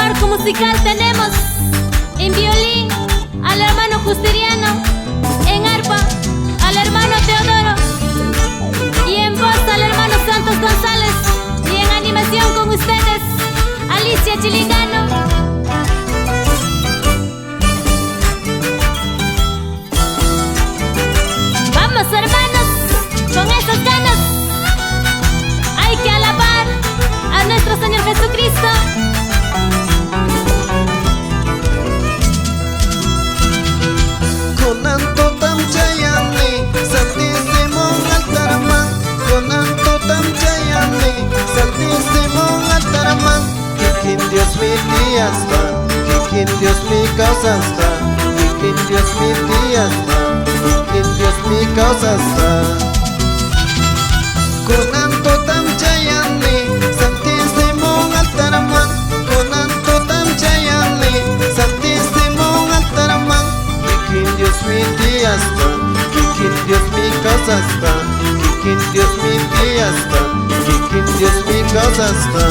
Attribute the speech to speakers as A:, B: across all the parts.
A: marco musical tenemos en violín al hermano Justiniano, en arpa al hermano Teodoro y en voz al hermano Santos González, y en animación con ustedes Alicia Chilingano. Vamos hermanos, con esas ganas hay que alabar a nuestro Señor Jesucristo.
B: Konanto tamjayani santísimo altarman, konanto tamjayani santísimo altarman. Kikin Dios mi día está, kikin Dios mi causa está, kikin Dios mi día está, kikin Dios mi causa está. Konanto tamjayani santísimo altarman, konanto tamjayani santísimo altarman. Kikin Dios mi día está, kikin Dios mi causa está, kikin Dios mi día está, kikin Dios mi causa está.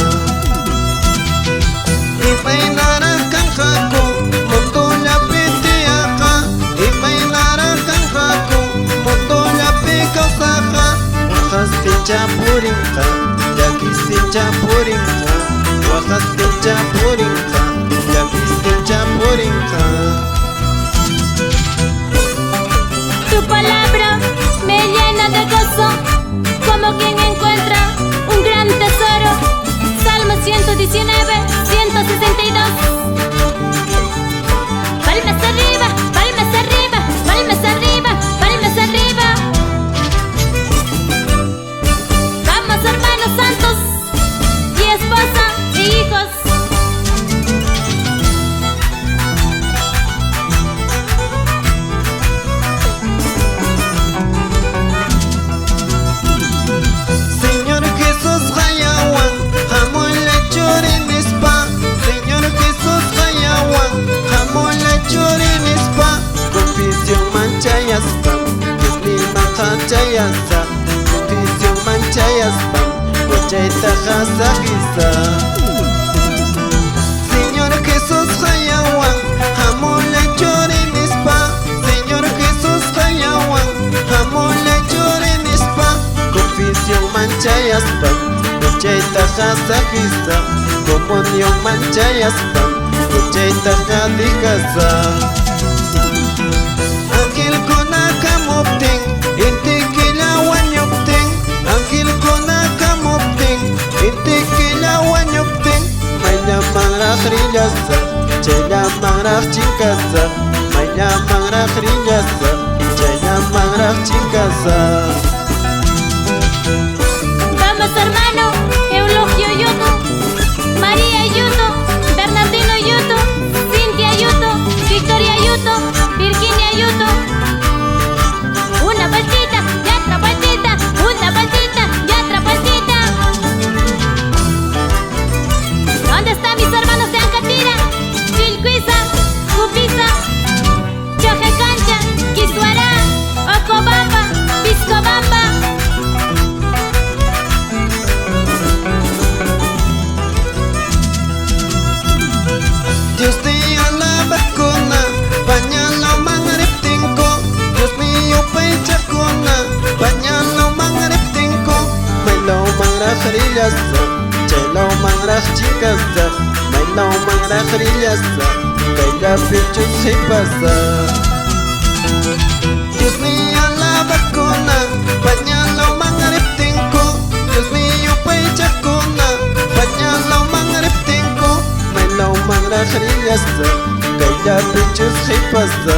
B: Imainara kanjaku montoya pitiaka, imainara kanjaku montoya pikausaha. Wajastincha purinka, yakistincha purinka, wajastincha purinka, yakistincha purinka.
A: Tu palabra me llena de gozo, como quien encuentra un gran tesoro. Salmo 119, 162. Palmas arriba, palmas arriba, palmas arriba, palmas arriba. Vamos hermanos santos y esposa y hijos.
B: Señor Jesús hayawan, hamole chorinispa. Señor Jesús hayawan, hamole chorinispa. Confusión manchayaspa, Dios mi manchayaspa. Confusión manchayaspa, cochaita hasagisa. Señor Jesús hayawan, hamole chorinispa. Señor Jesús hayawan, hamole chorinispa. Confusión manchayaspa, cochaita hasagisa. Comunión manchayaspa, cochaita hadikasa. Angel konakamupting, inti kilawanyupting. Angel konakamupting, inti kilawanyupting. Maya mangrach rilasa, chaya mangrach chinkasa. Maya mangrach rilasa, chaya mangrach chinkasa.
A: Vamos hermano Eulogio Yuto, María Yuto, Bernardino Yuto, Cintia Yuto, Victoria Yuto, Virginia Yuto. Una vueltita y otra vueltita, una vueltita y otra vueltita. ¿Dónde están mis hermanos de Ancatira, Chilcuiza, Cupisa, Chojecancha, Quisuará, Ocobamba, Piscobamba?
B: Dios te alaba cona, pañalo mangreptinco. Dios mío pecha cona, pañalo mangreptinco. Mailo mangrach rilasa, chelo mangrach chicasa. Mailo mangrach rilasa, kaila pichus hipasa. Dios mío alaba cona, pañalo mangreptinco. Dios mío pecha cona, pañalo mangreptinco. Mailo mangrach rilasa, kaila pichus hipasa.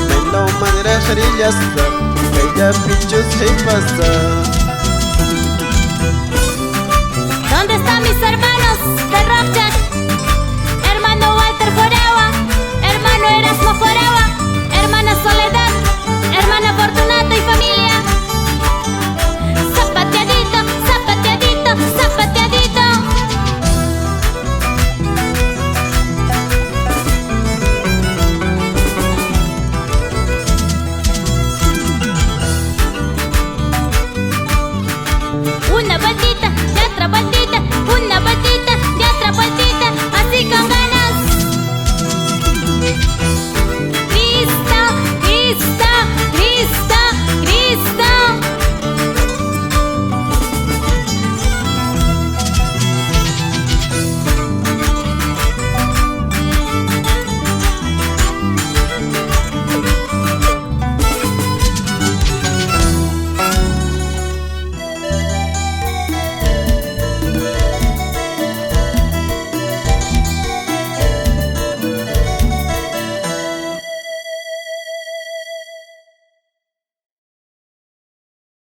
B: Mailo mangrach rilasa, kaila pichus hipasa.